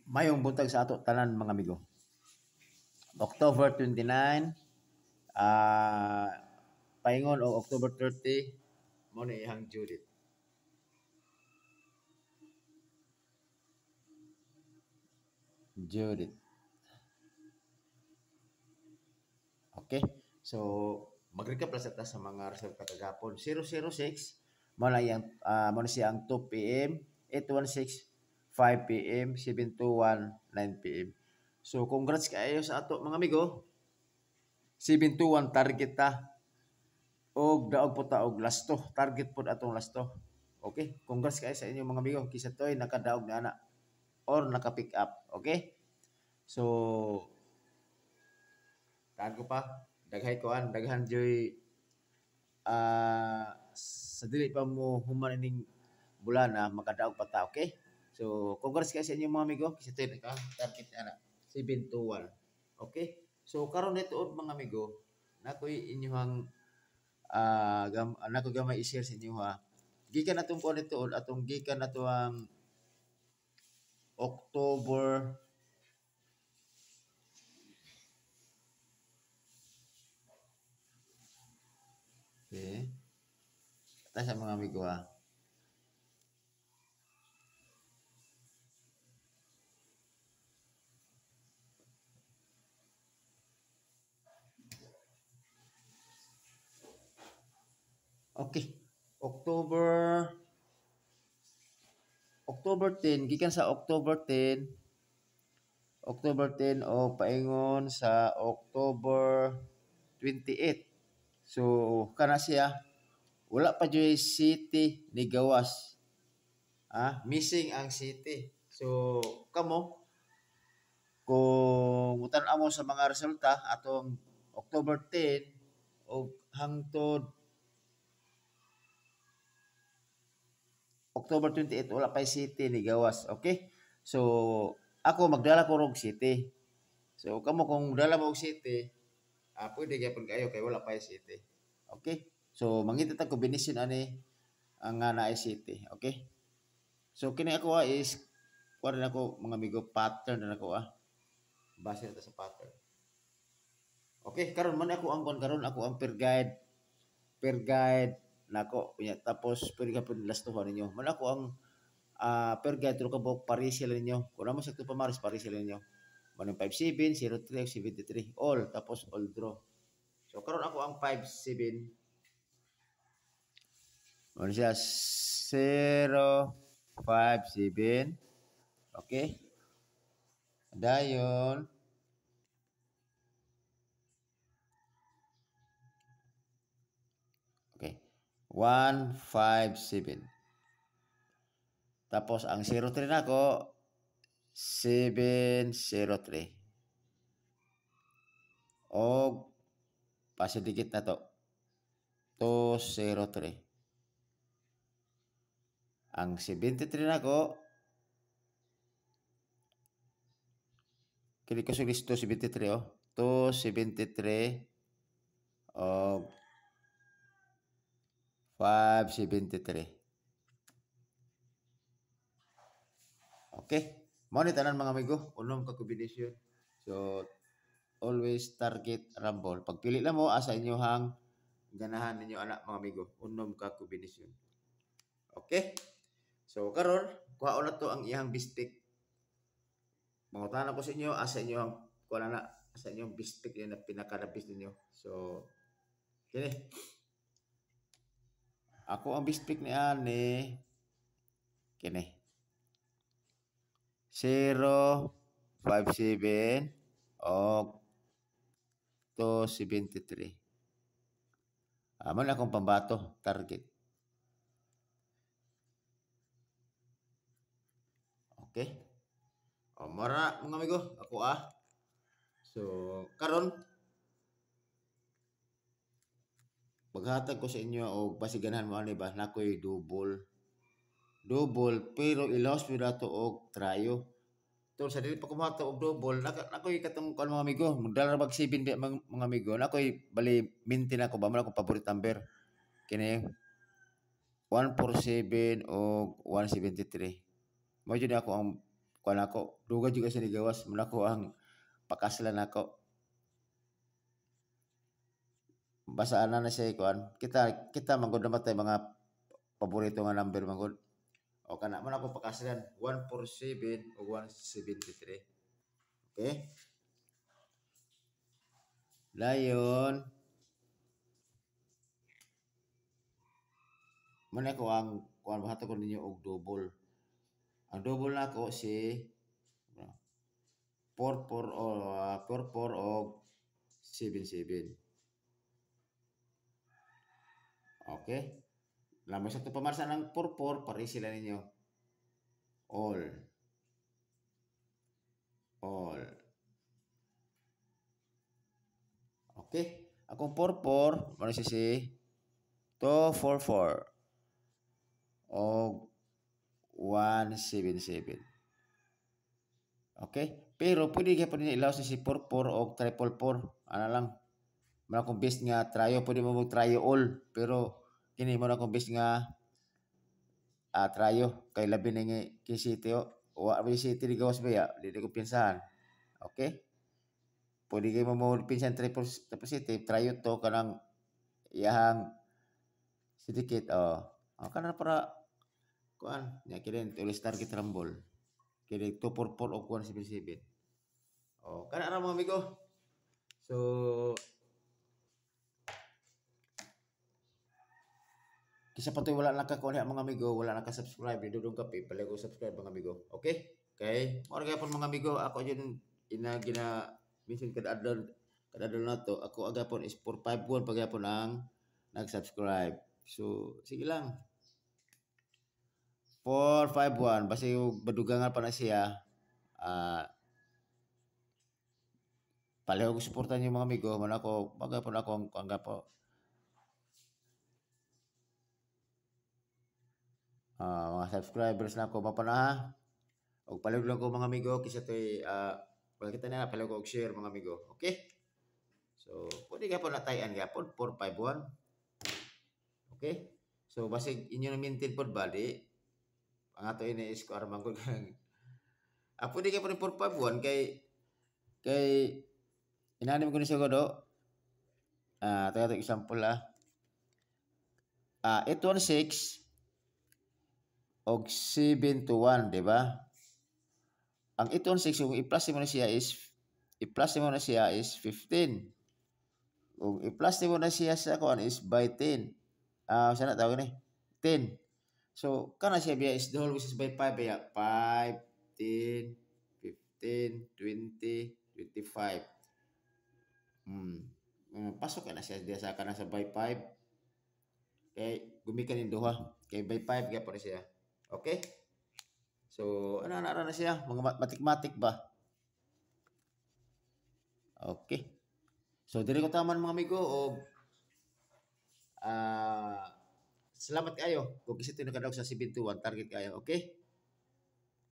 Mayong buntag sa ato tanan mga amigo. October 29, paingon o October 30, mo na ihang Judith. Judith. Okay? So, mag-recap lang sa mga resulta kagapon. 006, mo na siya ang 2 p.m., 816, 5 p.m., 721, 9 p.m. So, congrats kayo sa ato mga amigo. 721 target ta. Og daog po ta og lasto. Target po atong lasto. Okay? Congrats kayo sa inyo mga amigo. Kisa to'y nakadaog na ana or naka-pick up. Okay? So, taan ko pa. Daghan joy sa dili pa mo human ining bulan na makadaog pa ta. Okay? So, congrats kayo sa inyo mga amigo. Kisa to'y naka-target na ana. 721. Okay? So, karon nito mga amigo, nakoy inyong nako gamay i-share sa inyo ha. Gikan atong kuan ito atong gikan nato ang October okay. Ata sa mga amigo ha. Okay. October 10 gikan sa October 10 o paingon sa October 28. So kana siya wala pa joy city ni gawas. Missing ang city. So kamo kung mutan amo sa mga resulta atong October 10 o hangtod October 28 wala pa city ni gawas. Okay? So ako magdala ko og city. So kamo kung dala mo og city, pwede gyapon kayo kay wala pa city. Okay? So mangita ta combination ani ang naay city. Okay? So kini ako is kuha rin ako mga amigo pattern na ako base na sa pattern. Okay, karon man ako ang ako ang per guide nako unya tapos pwede ka pud lastuhan ninyo. Man ako ang per guide tulo ka buok parisel ninyo. Kung mo sakto pamaris parisel ninyo. Man 57, 03, 73 all tapos all draw. So karon ako ang 57 ano siya 057 okay dayon okay 157 tapos ang 03 nako 703 og pasidikit na to 203 ang 73 nako kini ko sa listo 73 273 og 573 okay mo ni tanan mga amigo unom ka kombinasyon so always target rumble pagpili na mo asa inyo hang ganahan ninyo anak mga amigo unom ka kombinasyon okay so karon kuhaon na to ang iyang bistik mangutana ko sa inyo asa inyo ang kuha na sa inyong bistik yun na pinaka-nabis ninyo so kini ako ang bistik ni ani kini 057 og 273 man akong pambato target okay mara mga amigo ako so karon paghatag ko sa inyo og basiganahan mo ani ba nakoy double pero ilaos mi dato og trayo to sa dili pa kumato og double nakoy katong kon mga amigo magdala mag 7 mga amigo nakoy bali minti na ko ba man ako paborito number kini 147 og 173 mo jud ako ang kuan ako, dugay juga siya ni gawas, muna ko ang pakaslan ako. Basaan na siya kuan. Kita manggod naman tayo mga paborito nga number manggod. O kana man ako pakaslan 147 o 173. Okay? Dayon muna ko ang kuan bahato ko ninyo og double. Ang double na ako si 44 o 77. Okay? Lamang sa ito pamarsa ng 44, pare sila ninyo. All. Okay? Akong 44, ano si 244 o 177. Okay? Pero pwede ka pa ilaw si 44 o 444. Ano lang. Muna kong best nga trayo. Pwede mo mag-trayo all. Pero kini mo na kong best nga trayo. Kay labi na nga kisiti o. Wa city di gawas ba ya? Di ko pinsahan. Okay? Pwede kayo mo pinsan triple city. Trayo to kanang iyahang sedikit. Kanang para kuan. Nya kini tulis target rumble. Kini 244 o 177. Kana ra mga amigo. So kisa pa wala nakakuha mga amigo, wala naka-subscribe, dudong kape, palago subscribe mga amigo. Okay? Okay? Mora gyapon mga amigo, ako yun gina minsan kada adlaw na to, ako agapon is 451 pagyapon ang nag-subscribe. So sige lang. 451 basta yung badugangan pa na siya. Palago ko suportan yung mga amigo, man ako magapon ako ang gapo. Mga subscribers na ako mapanaha. O palag lang ko mga amigo kisa to'y pagkita na palag ko share mga amigo. Okay? So, pwede ka po natayan ka po 451. Okay? So, basig inyo na maintain po body. Ang ato ini is ko aramang ko kang pwede ka po ni 451 kay inanim ko ni siya ko do. Tayo example 816 og 7 to 1, di ba? Ang 816 kung i-plus mo na siya is 15. Kung i-plus mo na siya sa kuan is by 10. Sana tawag ni 10. So kana siya biya is the whole which is by 5 biya 5, 10, 15, 20, 25. Pasok na siya diya sa kana sa by 5. Kay gumikan yung duha. Kay by 5 kaya pa siya. Okay? So, ano na siya? Mga matik-matik ba? Okay. So, diri ko taman mga amigo o salamat kayo kung kasi ito nakadaog sa 721 target kayo. Okay?